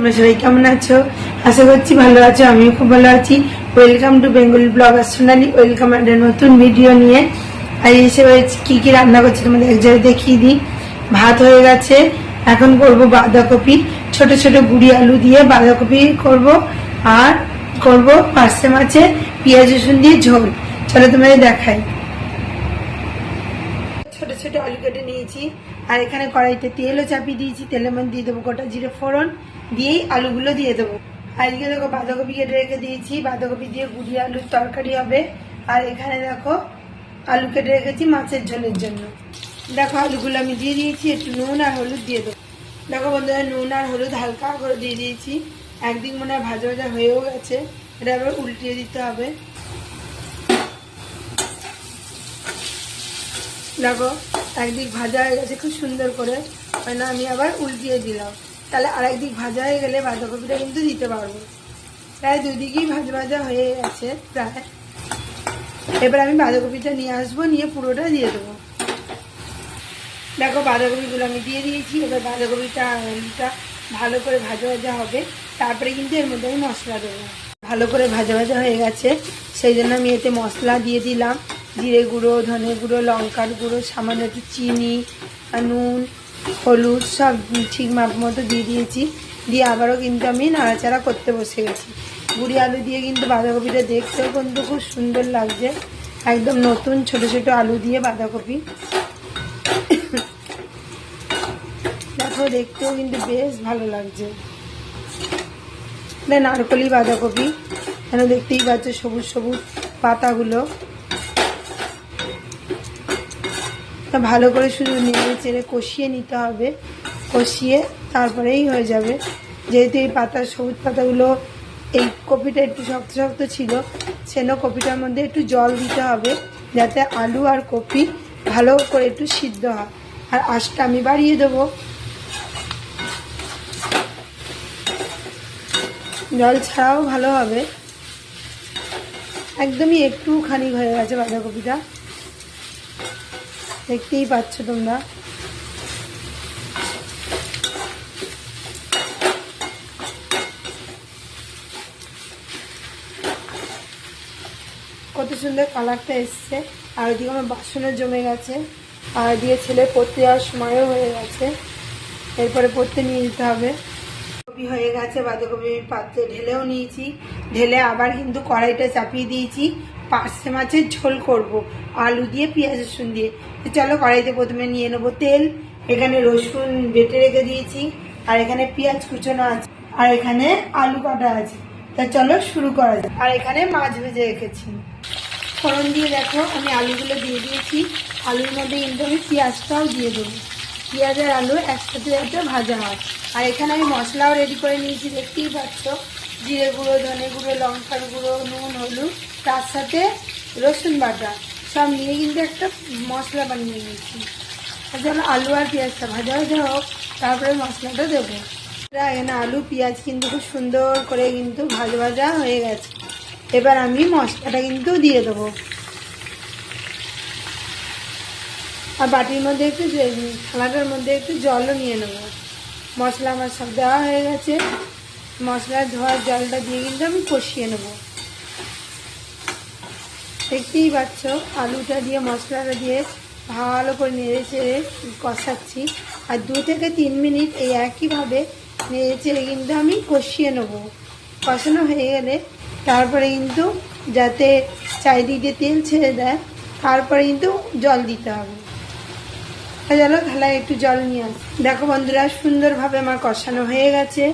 তোমরা সবাই কেমন আছো? আশা করছি ভালো আছো। আমিও খুব ভালো আছি। Welcome to Bengali blogger Sonali. Welcome একটা নতুন ভিডিও নিয়ে। আর এসে কি কি রান্না করছি তোমাদের এক জায়গায় দেখিয়ে দিই। ভাত হয়ে গেছে, এখন করব বাঁধাকপি, ছোট ছোট গুঁড়ি আলু দিয়ে বাঁধাকপি করব। আর করব পার্শে মাছে পেঁয়াজ রসুন দিয়ে ঝোল। চলো তোমাদের দেখাই। ছোট ছোট আলু কেটে নিয়েছি, আর এখানে কড়াইতে তেলও চাপিয়ে দিয়েছি। তেলের মধ্যে দিয়ে দেবো গোটা জিরে ফোড়ন, দিয়েই আলুগুলো দিয়ে দেবো। আর এদিকে দেখো বাঁধাকপি কেটে রেখে দিয়েছি, বাঁধাকপি দিয়ে গুঁড়ি আলুর তরকারি হবে। আর এখানে দেখো আলু কেটে রেখেছি মাছের ঝোলের জন্য। দেখো আলুগুলো আমি দিয়ে দিয়েছি, একটু নুন আর হলুদ দিয়ে দেবো। দেখো বন্ধুরা, নুন আর হলুদ হালকা করে দিয়ে দিয়েছি। একদিক মনে হয় ভাজা ভাজা হয়েও গেছে, এটা আবার উল্টিয়ে দিতে হবে। দেখো একদিক ভাজা হয়ে গেছে খুব সুন্দর করে, না আমি আবার উল্টিয়ে দিলাম। তাহলে আর একদিক ভাজা হয়ে গেলে বাঁধাকপিটা কিন্তু দিতে পারবো। প্রায় দুদিকেই ভাজা ভাজা হয়ে গেছে প্রায়। এবার আমি বাঁধাকপিটা নিয়ে আসবো, নিয়ে পুরোটা দিয়ে দেবো। দেখো বাঁধাকপিগুলো আমি দিয়ে দিয়েছি। এবার বাঁধাকপিটা আলুটা ভালো করে ভাজা ভাজা হবে, তারপরে কিন্তু এর মধ্যে আমি মশলা দেবো। ভালো করে ভাজা ভাজা হয়ে গেছে, সেই জন্য আমি এতে মশলা দিয়ে দিলাম। জিরে গুঁড়ো, ধনে গুঁড়ো, লঙ্কার গুঁড়ো, সামান্য একটু চিনি, নুন, হলুদ সব ঠিক মাপ মতো দিয়ে দিয়েছি। দিয়ে আবারও কিন্তু আমি নাড়াচাড়া করতে বসে গেছি। গুঁড়ি আলু দিয়ে কিন্তু বাঁধাকপিটা দেখতেও কিন্তু খুব সুন্দর লাগছে। একদম নতুন ছোট ছোট আলু দিয়ে বাঁধাকপি, দেখো দেখতেও কিন্তু বেশ ভালো লাগছে। এটা নারকলি বাঁধাকপি, কেন দেখতেই পাচ্ছ সবুজ সবুজ পাতাগুলো। ভালো করে শুধু নেড়ে চেড়ে কষিয়ে নিতে হবে, কষিয়ে তারপরেই হয়ে যাবে। যেহেতু এই পাতার সবুজ পাতাগুলো, এই কপিটা একটু শক্ত শক্ত ছিল, সেজন্য কপিটার মধ্যে একটু জল দিতে হবে, যাতে আলু আর কপি ভালো করে একটু সিদ্ধ হয়। আর আঁচটা আমি বাড়িয়ে দেবো, জল ছাড়াও ভালো হবে। একদমই একটুখানি হয়ে গেছে বাঁধাকপিটা, দেখতেই পাচ্ছ তোমরা। কত সুন্দর কালারটা এসছে। আর ওইদিকে আমার বাসনও জমে গেছে, আর দিয়ে ছেলে পড়তে যাওয়ার সময়ও হয়ে গেছে, এরপরে পড়তে নিয়ে যেতে হবে। কপি হয়ে গেছে, বাঁধাকপি পাত্রে ঢেলেও নিয়েছি। ঢেলে আবার কিন্তু কড়াইটা চাপিয়ে দিয়েছি। পার্শে মাছের ঝোল করব আলু দিয়ে পেঁয়াজ রসুন দিয়ে। চলো কড়াইতে প্রথমে নিয়ে নেবো তেল। এখানে রসুন বেটে রেখে দিয়েছি, আর এখানে পেঁয়াজ কুচোনো আছে, আর এখানে আলু কাটা আছে। তা চলো শুরু করা যাক। আর এখানে মাছ ভেজে রেখেছি। ফোড়ন দিয়ে দেখো আমি আলুগুলো দিয়ে দিয়েছি। আলুর মধ্যে কিন্তু আমি পেঁয়াজটাও দিয়ে দেবো। পেঁয়াজ আর আলু একসাথে একটা ভাজা হয়। আর এখানে আমি মশলাও রেডি করে নিয়েছি, দেখতেই পাচ্ছ। জিরে গুঁড়ো, ধনে গুঁড়ো, লঙ্কার গুঁড়ো, নুন, হলুদ, তার সাথে রসুন বাটা সব নিয়ে কিন্তু একটা মশলা বানিয়ে নিয়েছি। চলো আলু আর পেঁয়াজটা ভাজা ভাজা হোক, তারপরে মশলাটা দেবো। এখানে আলু পেঁয়াজ কিন্তু খুব সুন্দর করে কিন্তু ভাজা ভাজা হয়ে গেছে। এবার আমি মশলাটা কিন্তু দিয়ে দেবো। আর বাটির মধ্যে একটু থালাটার মধ্যে একটু জলও নিয়ে নেবো। মশলা আমার সব দেওয়া হয়ে গেছে। মশলার ধোয়ার জলটা দিয়ে কিন্তু আমি কষিয়ে নেব। দেখতেই পাচ্ছ আলুটা দিয়ে মশলাটা দিয়ে ভালো করে নেড়ে চেড়ে কষাচ্ছি। আর 2 থেকে 3 মিনিট এই একইভাবে নেড়ে চেড়ে কিন্তু আমি কষিয়ে নেব। কষানো হয়ে গেলে তারপরে কিন্তু যাতে চারিদিকে তেল ছেড়ে দেয়, তারপরে কিন্তু জল দিতে হবে। চলো থালায় একটু জল নিয়ে আসি। দেখো বন্ধুরা, সুন্দরভাবে আমার কষানো হয়ে গেছে।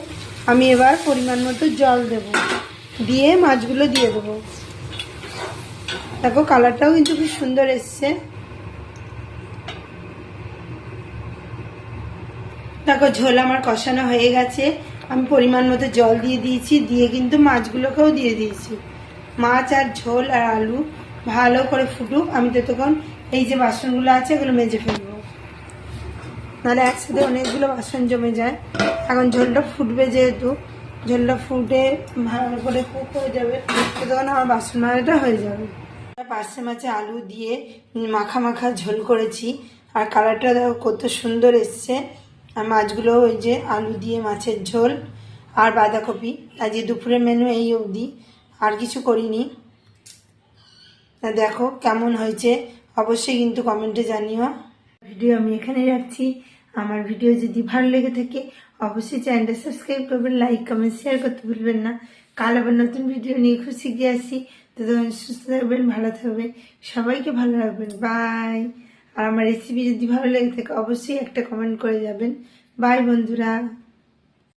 আমি এবার পরিমাণ মতো জল দেব, দিয়ে মাছগুলো দিয়ে দেবো। দেখো কালারটাও কিন্তু খুব সুন্দর এসছে। দেখো ঝোল আমার কষানো হয়ে গেছে। আমি পরিমাণ মতো জল দিয়ে দিয়েছি, দিয়ে কিন্তু মাছগুলোকেও দিয়ে দিয়েছি। মাছ আর ঝোল আর আলু ভালো করে ফুটুক। আমি ততক্ষণ এই যে বাসনগুলো আছে এগুলো মেজে ফেলবো, নাহলে একসাথে অনেকগুলো বাসন জমে যায়। এখন ঝোলটা ফুটবে, যেহেতু ঝোলটা ফুটে ভালো করে কুক হয়ে যাবে, তখন আমার বাসন মাজাটা হয়ে যাবে। পার্শে মাছে আলু দিয়ে মাখা মাখা ঝোল করেছি, আর কালারটা দেখো কত সুন্দর এসছে। আর মাছগুলো ওই যে আলু দিয়ে মাছের ঝোল, আর বাঁধাকপি। আজকে দুপুরের মেনু এই অবধি, আর কিছু করিনি। দেখো কেমন হয়েছে অবশ্যই কিন্তু কমেন্টে জানিও। ভিডিও আমি এখানেই রাখছি। আমার ভিডিও যদি ভালো লেগে থাকে অবশ্যই চ্যানেলটা সাবস্ক্রাইব করবেন, লাইক কমেন্ট শেয়ার করতে ভুলবেন না। কাল আবার নতুন ভিডিও নিয়ে খুব শিখে আসি। তো তখন সুস্থ থাকবেন, ভালো থাকবেন, সবাইকে ভালো রাখবেন। বাই। আর আমার রেসিপি যদি ভালো লেগে থাকে অবশ্যই একটা কমেন্ট করে যাবেন। বাই বন্ধুরা।